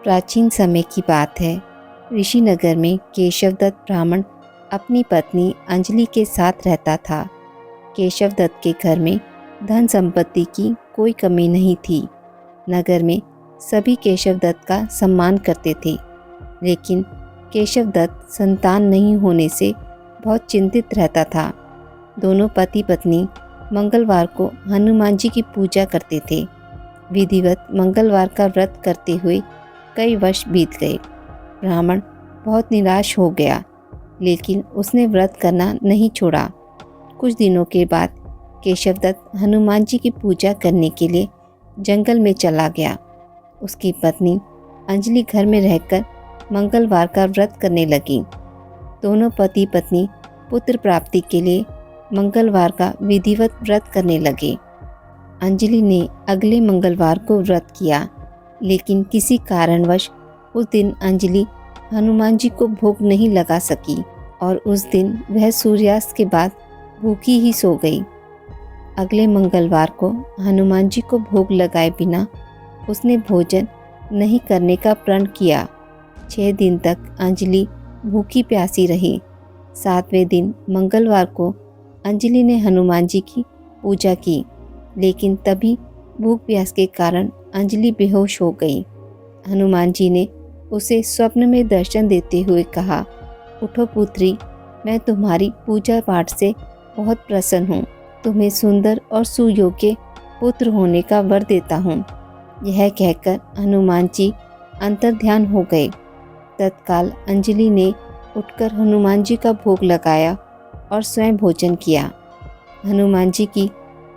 प्राचीन समय की बात है। ऋषिनगर में केशवदत्त ब्राह्मण अपनी पत्नी अंजलि के साथ रहता था। केशवदत्त के घर में धन संपत्ति की कोई कमी नहीं थी। नगर में सभी केशवदत्त का सम्मान करते थे, लेकिन केशवदत्त संतान नहीं होने से बहुत चिंतित रहता था। दोनों पति पत्नी मंगलवार को हनुमान जी की पूजा करते थे। विधिवत मंगलवार का व्रत करते हुए कई वर्ष बीत गए। ब्राह्मण बहुत निराश हो गया, लेकिन उसने व्रत करना नहीं छोड़ा। कुछ दिनों के बाद केशवदत्त हनुमान जी की पूजा करने के लिए जंगल में चला गया। उसकी पत्नी अंजलि घर में रहकर मंगलवार का व्रत करने लगी। दोनों पति पत्नी पुत्र प्राप्ति के लिए मंगलवार का विधिवत व्रत करने लगे। अंजलि ने अगले मंगलवार को व्रत किया, लेकिन किसी कारणवश उस दिन अंजलि हनुमान जी को भोग नहीं लगा सकी और उस दिन वह सूर्यास्त के बाद भूखी ही सो गई। अगले मंगलवार को हनुमान जी को भोग लगाए बिना उसने भोजन नहीं करने का प्रण किया। 6 दिन तक अंजलि भूखी प्यासी रही। 7वें दिन मंगलवार को अंजलि ने हनुमान जी की पूजा की, लेकिन तभी भूख प्यास के कारण अंजलि बेहोश हो गई। हनुमान जी ने उसे स्वप्न में दर्शन देते हुए कहा, उठो पुत्री, मैं तुम्हारी पूजा पाठ से बहुत प्रसन्न हूँ। तुम्हें सुंदर और सुयोग्य पुत्र होने का वर देता हूँ। यह कहकर हनुमान जी अंतर्ध्यान हो गए। तत्काल अंजलि ने उठकर हनुमान जी का भोग लगाया और स्वयं भोजन किया। हनुमान जी की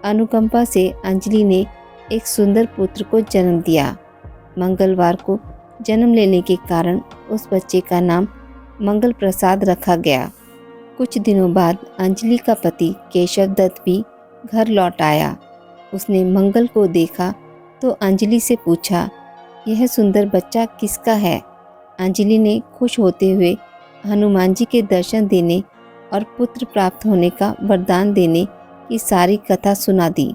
अनुकंपा से अंजलि ने एक सुंदर पुत्र को जन्म दिया। मंगलवार को जन्म लेने के कारण उस बच्चे का नाम मंगल प्रसाद रखा गया। कुछ दिनों बाद अंजलि का पति केशवदत्त भी घर लौट आया। उसने मंगल को देखा तो अंजलि से पूछा, यह सुंदर बच्चा किसका है? अंजलि ने खुश होते हुए हनुमान जी के दर्शन देने और पुत्र प्राप्त होने का वरदान देने की सारी कथा सुना दी,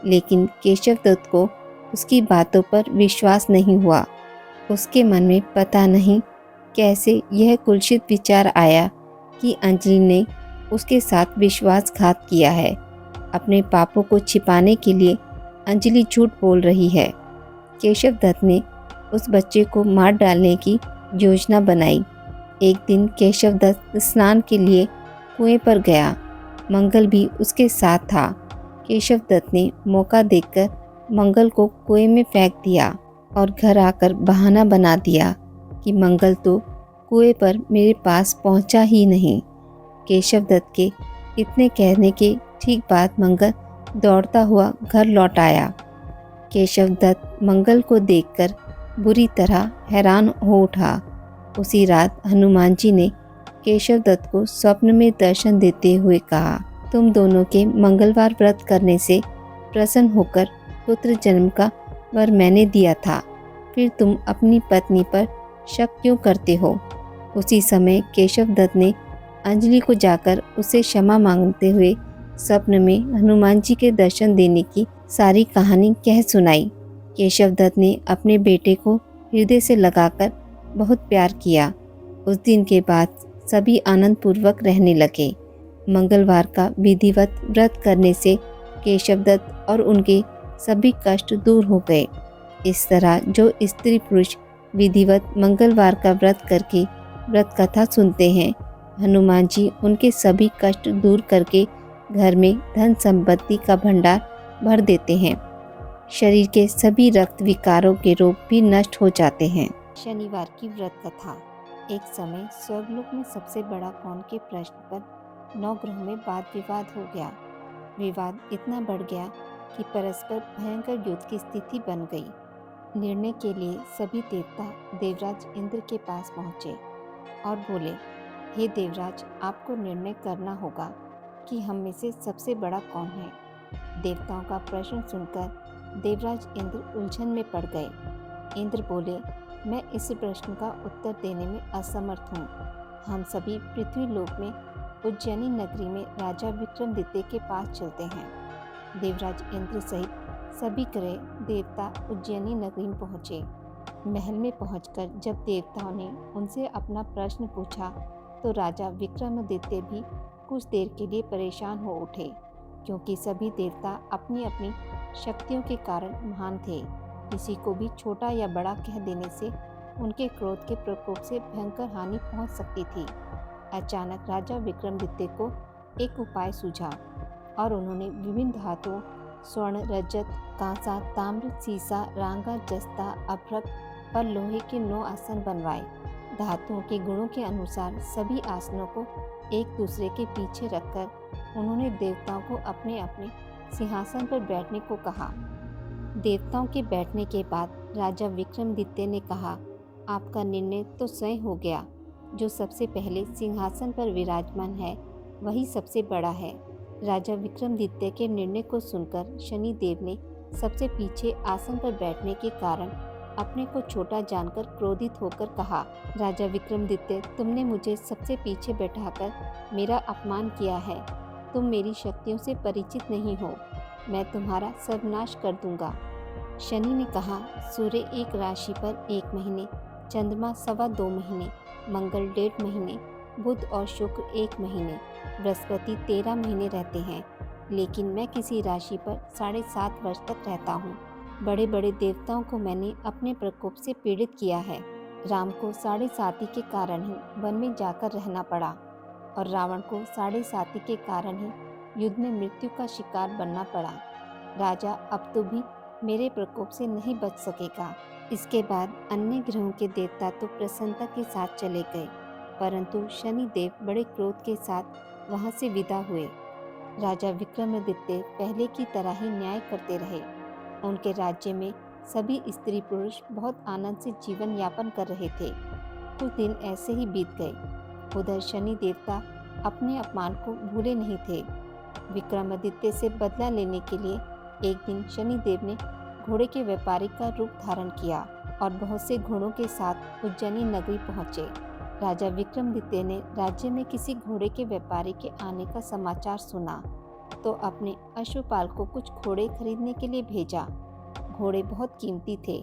लेकिन केशवदत्त को उसकी बातों पर विश्वास नहीं हुआ। उसके मन में पता नहीं कैसे यह कुत्सित विचार आया कि अंजलि ने उसके साथ विश्वासघात किया है। अपने पापों को छिपाने के लिए अंजलि झूठ बोल रही है। केशवदत्त ने उस बच्चे को मार डालने की योजना बनाई। एक दिन केशवदत्त स्नान के लिए कुएं पर गया। मंगल भी उसके साथ था। केशवदत्त ने मौका देखकर मंगल को कुएं में फेंक दिया और घर आकर बहाना बना दिया कि मंगल तो कुएं पर मेरे पास पहुंचा ही नहीं। केशवदत्त के इतने कहने के ठीक बाद मंगल दौड़ता हुआ घर लौट आया। केशवदत्त मंगल को देखकर बुरी तरह हैरान हो उठा। उसी रात हनुमान जी ने केशवदत्त को स्वप्न में दर्शन देते हुए कहा, तुम दोनों के मंगलवार व्रत करने से प्रसन्न होकर पुत्र जन्म का वर मैंने दिया था, फिर तुम अपनी पत्नी पर शक क्यों करते हो? उसी समय केशवदत्त ने अंजलि को जाकर उसे क्षमा मांगते हुए स्वप्न में हनुमान जी के दर्शन देने की सारी कहानी कह सुनाई। केशवदत्त ने अपने बेटे को हृदय से लगाकर बहुत प्यार किया। उस दिन के बाद सभी आनंद पूर्वक रहने लगे। मंगलवार का विधिवत व्रत करने से केशवदत्त और उनके सभी कष्ट दूर हो गए। इस तरह जो स्त्री पुरुष विधिवत मंगलवार का व्रत करके व्रत कथा सुनते हैं, हनुमान जी उनके सभी कष्ट दूर करके घर में धन संपत्ति का भंडार भर देते हैं। शरीर के सभी रक्त विकारों के रोग भी नष्ट हो जाते हैं। शनिवार की व्रत कथा। एक समय स्वर्गलोक में सबसे बड़ा कौन के प्रश्न पर 9 ग्रहों में वाद विवाद हो गया। विवाद इतना बढ़ गया कि परस्पर भयंकर युद्ध की स्थिति बन गई। निर्णय के लिए सभी देवता देवराज इंद्र के पास पहुँचे और बोले, हे देवराज, आपको निर्णय करना होगा कि हम में से सबसे बड़ा कौन है। देवताओं का प्रश्न सुनकर देवराज इंद्र उलझन में पड़ गए। इंद्र बोले, मैं इस प्रश्न का उत्तर देने में असमर्थ हूँ। हम सभी पृथ्वी लोक में उज्जैनी नगरी में राजा विक्रमादित्य के पास चलते हैं। देवराज इंद्र सहित सभी ग्रह देवता उज्जैनी नगरी में पहुँचे। महल में पहुंचकर जब देवताओं ने उनसे अपना प्रश्न पूछा तो राजा विक्रमादित्य भी कुछ देर के लिए परेशान हो उठे, क्योंकि सभी देवता अपनी अपनी शक्तियों के कारण महान थे। किसी को भी छोटा या बड़ा कह देने से उनके क्रोध के प्रकोप से भयंकर हानि पहुंच सकती थी। अचानक राजा विक्रमादित्य को एक उपाय सूझा और उन्होंने विभिन्न धातुओं स्वर्ण, रजत, कांसा, ताम्र, सीसा, रांगा, जस्ता, अभ्रक पर लोहे के 9 आसन बनवाए। धातुओं के गुणों के अनुसार सभी आसनों को एक दूसरे के पीछे रखकर उन्होंने देवताओं को अपने अपने सिंहासन पर बैठने को कहा। देवताओं के बैठने के बाद राजा विक्रमादित्य ने कहा, आपका निर्णय तो स्वयं हो गया। जो सबसे पहले सिंहासन पर विराजमान है वही सबसे बड़ा है। राजा विक्रमादित्य के निर्णय को सुनकर शनिदेव ने सबसे पीछे आसन पर बैठने के कारण अपने को छोटा जानकर क्रोधित होकर कहा, राजा विक्रमादित्य, तुमने मुझे सबसे पीछे बैठाकर मेरा अपमान किया है। तुम मेरी शक्तियों से परिचित नहीं हो। मैं तुम्हारा सर्वनाश कर दूंगा। शनि ने कहा, सूर्य एक राशि पर 1 महीने, चंद्रमा 2.25 महीने, मंगल 1.5 महीने, बुध और शुक्र 1 महीने, बृहस्पति 13 महीने रहते हैं, लेकिन मैं किसी राशि पर 7.5 वर्ष तक रहता हूँ। बड़े बड़े देवताओं को मैंने अपने प्रकोप से पीड़ित किया है। राम को 7.5 के कारण ही वन में जाकर रहना पड़ा और रावण को 7.5 के कारण ही युद्ध में मृत्यु का शिकार बनना पड़ा। राजा अब तो भी मेरे प्रकोप से नहीं बच सकेगा। इसके बाद अन्य ग्रहों के देवता तो प्रसन्नता के साथ चले गए, परंतु शनिदेव बड़े क्रोध के साथ वहां से विदा हुए। राजा विक्रमादित्य पहले की तरह ही न्याय करते रहे। उनके राज्य में सभी स्त्री पुरुष बहुत आनंद से जीवन यापन कर रहे थे। कुछ दिन ऐसे ही बीत गए। उधर शनि देवता अपने अपमान को भूले नहीं थे। विक्रमादित्य से बदला लेने के लिए एक दिन शनिदेव ने घोड़े के व्यापारी का रूप धारण किया और बहुत से घोड़ों के साथ उज्जैनी नगरी पहुंचे। राजा विक्रमादित्य ने राज्य में किसी घोड़े के व्यापारी के आने का समाचार सुना तो अपने अश्वपाल को कुछ घोड़े खरीदने के लिए भेजा। घोड़े बहुत कीमती थे।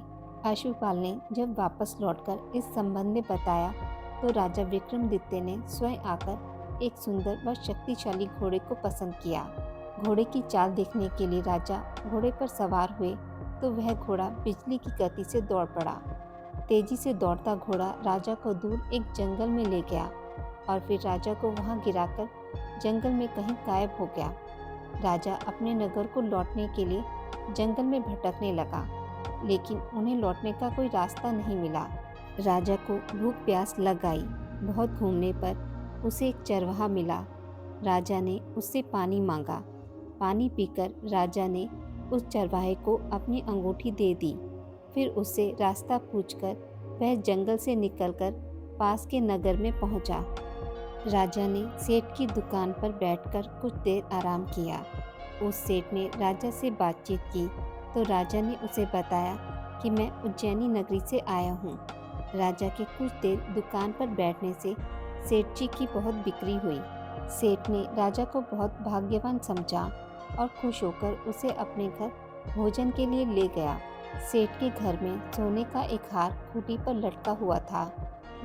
अश्वपाल ने जब वापस लौटकर इस संबंध में बताया तो राजा विक्रमादित्य ने स्वयं आकर एक सुंदर व शक्तिशाली घोड़े को पसंद किया। घोड़े की चाल देखने के लिए राजा घोड़े पर सवार हुए तो वह घोड़ा बिजली की गति से दौड़ पड़ा। तेजी से दौड़ता घोड़ा राजा को दूर एक जंगल में ले गया और फिर राजा को वहां गिराकर जंगल में कहीं गायब हो गया। राजा अपने नगर को लौटने के लिए जंगल में भटकने लगा, लेकिन उन्हें लौटने का कोई रास्ता नहीं मिला। राजा को भूख प्यास लग आई। बहुत घूमने पर उसे एक चरवाहा मिला। राजा ने उससे पानी मांगा। पानी पीकर राजा ने उस चरवाहे को अपनी अंगूठी दे दी। फिर उससे रास्ता पूछकर वह जंगल से निकलकर पास के नगर में पहुंचा। राजा ने सेठ की दुकान पर बैठकर कुछ देर आराम किया। उस सेठ ने राजा से बातचीत की तो राजा ने उसे बताया कि मैं उज्जैनी नगरी से आया हूँ। राजा के कुछ देर दुकान पर बैठने से सेठ जी की बहुत बिक्री हुई। सेठ ने राजा को बहुत भाग्यवान समझा और खुश होकर उसे अपने घर भोजन के लिए ले गया। सेठ के घर में सोने का एक हार खूंटी पर लटका हुआ था।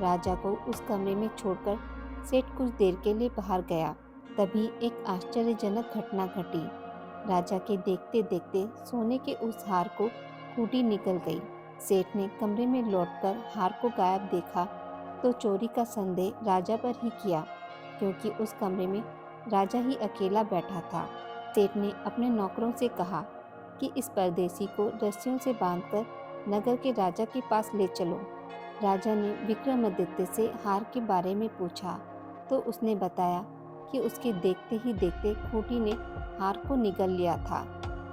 राजा को उस कमरे में छोड़कर सेठ कुछ देर के लिए बाहर गया। तभी एक आश्चर्यजनक घटना घटी। राजा के देखते देखते सोने के उस हार को खूंटी निकल गई। सेठ ने कमरे में लौटकर हार को गायब देखा तो चोरी का संदेह राजा पर ही किया, क्योंकि उस कमरे में राजा ही अकेला बैठा था। सेठ ने अपने नौकरों से कहा कि इस परदेसी को रस्सियों से बांधकर नगर के राजा के पास ले चलो। राजा ने विक्रमादित्य से हार के बारे में पूछा तो उसने बताया कि उसके देखते ही देखते खूंटी ने हार को निगल लिया था।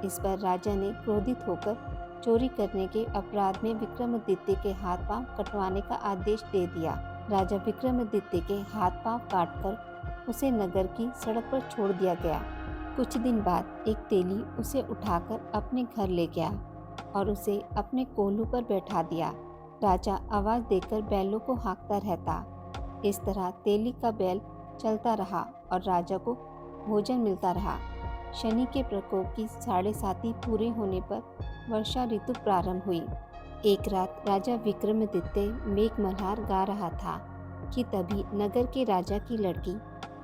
इस पर राजा ने क्रोधित होकर चोरी करने के अपराध में विक्रमादित्य के हाथ पांव कटवाने का आदेश दे दिया। राजा विक्रमादित्य के हाथ पांव काटकर उसे नगर की सड़क पर छोड़ दिया गया। कुछ दिन बाद एक तेली उसे उठाकर अपने घर ले गया और उसे अपने कोल्हू पर बैठा दिया। राजा आवाज देकर बैलों को हाँकता रहता। इस तरह तेली का बैल चलता रहा और राजा को भोजन मिलता रहा। शनि के प्रकोप की 7.5 पूरे होने पर वर्षा ऋतु प्रारंभ हुई। एक रात राजा विक्रमादित्य मेघमल्हार गा रहा था कि तभी नगर के राजा की लड़की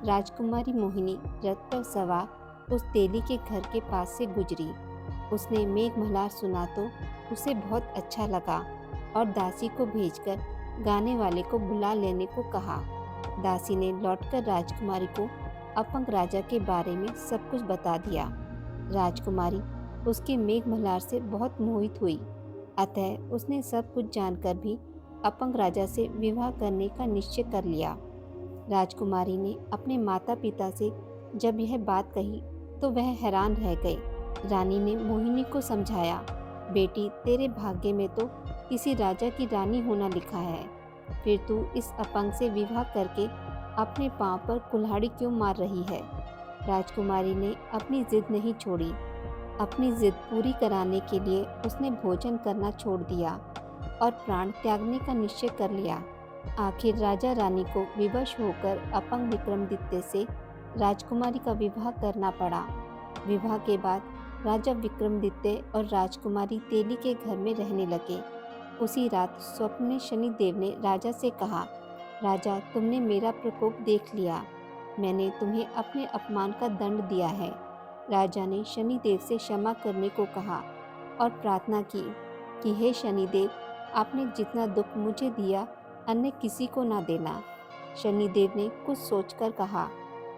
राजकुमारी मोहिनी रथ पर सवार उस तेली के घर के पास से गुजरी। उसने मेघमल्हार सुना तो उसे बहुत अच्छा लगा और दासी को भेजकर गाने वाले को बुला लेने को कहा। दासी ने लौटकर राजकुमारी को अपंग राजा के बारे में सब कुछ बता दिया। राजकुमारी उसके मेघमल्हार से बहुत मोहित हुई, अतः उसने सब कुछ जानकर भी अपंग राजा से विवाह करने का निश्चय कर लिया। राजकुमारी ने अपने माता पिता से जब यह बात कही तो वह हैरान रह गए। रानी ने मोहिनी को समझाया, बेटी तेरे भाग्य में तो किसी राजा की रानी होना लिखा है, फिर तू इस अपंग से विवाह करके अपने पांव पर कुल्हाड़ी क्यों मार रही है। राजकुमारी ने अपनी जिद नहीं छोड़ी। अपनी जिद पूरी कराने के लिए उसने भोजन करना छोड़ दिया और प्राण त्यागने का निश्चय कर लिया। आखिर राजा रानी को विवश होकर अपंग विक्रमादित्य से राजकुमारी का विवाह करना पड़ा। विवाह के बाद राजा विक्रमादित्य और राजकुमारी तेली के घर में रहने लगे। उसी रात स्वप्न में शनिदेव ने राजा से कहा, राजा तुमने मेरा प्रकोप देख लिया, मैंने तुम्हें अपने अपमान का दंड दिया है। राजा ने शनिदेव से क्षमा करने को कहा और प्रार्थना की कि हे शनिदेव, आपने जितना दुख मुझे दिया अन्य किसी को ना देना। शनिदेव ने कुछ सोचकर कहा,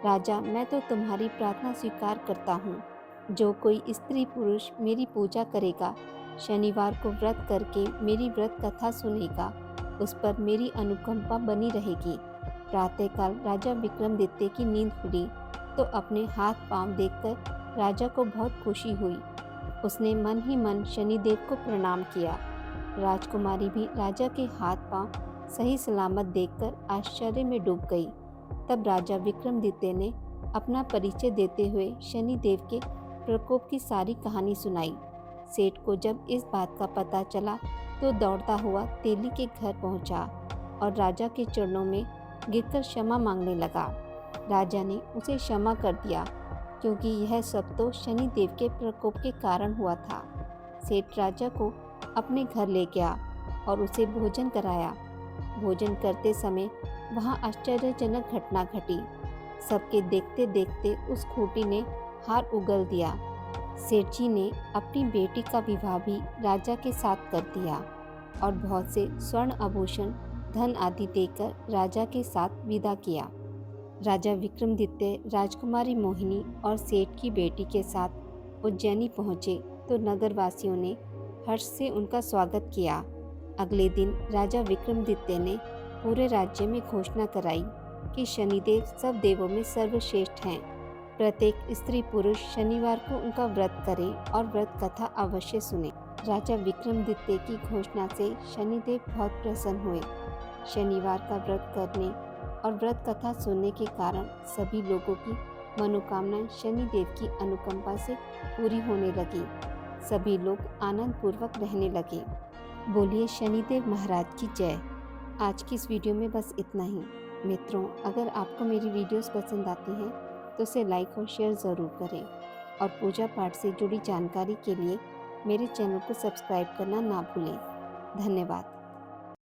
राजा मैं तो तुम्हारी प्रार्थना स्वीकार करता हूँ। जो कोई स्त्री पुरुष मेरी पूजा करेगा, शनिवार को व्रत करके मेरी व्रत कथा सुनेगा, उस पर मेरी अनुकंपा बनी रहेगी। प्रातःकाल राजा विक्रमादित्य की नींद खुली तो अपने हाथ पांव देखकर राजा को बहुत खुशी हुई। उसने मन ही मन शनिदेव को प्रणाम किया। राजकुमारी भी राजा के हाथ पांव सही सलामत देखकर आश्चर्य में डूब गई। तब राजा विक्रमादित्य ने अपना परिचय देते हुए शनिदेव के प्रकोप की सारी कहानी सुनाई। सेठ को जब इस बात का पता चला तो दौड़ता हुआ तेली के घर पहुंचा और राजा के चरणों में गिरकर क्षमा मांगने लगा। राजा ने उसे क्षमा कर दिया क्योंकि यह सब तो शनिदेव के प्रकोप के कारण हुआ था। सेठ राजा को अपने घर ले गया और उसे भोजन कराया। भोजन करते समय वहां आश्चर्यजनक घटना घटी। सबके देखते देखते उस खूंटी ने हार उगल दिया। सेठ जी ने अपनी बेटी का विवाह भी राजा के साथ कर दिया और बहुत से स्वर्ण आभूषण धन आदि देकर राजा के साथ विदा किया। राजा विक्रमादित्य राजकुमारी मोहिनी और सेठ की बेटी के साथ उज्जैनी पहुँचे तो नगरवासियों ने हर्ष से उनका स्वागत किया। अगले दिन राजा विक्रमादित्य ने पूरे राज्य में घोषणा कराई कि शनिदेव सब देवों में सर्वश्रेष्ठ हैं। प्रत्येक स्त्री पुरुष शनिवार को उनका व्रत करें और व्रत कथा अवश्य सुने। राजा विक्रमादित्य की घोषणा से शनिदेव बहुत प्रसन्न हुए। शनिवार का व्रत करने और व्रत कथा सुनने के कारण सभी लोगों की मनोकामनाएं शनिदेव की अनुकंपा से पूरी होने लगी। सभी लोग आनंद पूर्वक रहने लगे। बोलिए शनिदेव महाराज की जय। आज की इस वीडियो में बस इतना ही। मित्रों, अगर आपको मेरी वीडियोस पसंद आती हैं तो इसे लाइक और शेयर ज़रूर करें और पूजा पाठ से जुड़ी जानकारी के लिए मेरे चैनल को सब्सक्राइब करना ना भूलें। धन्यवाद।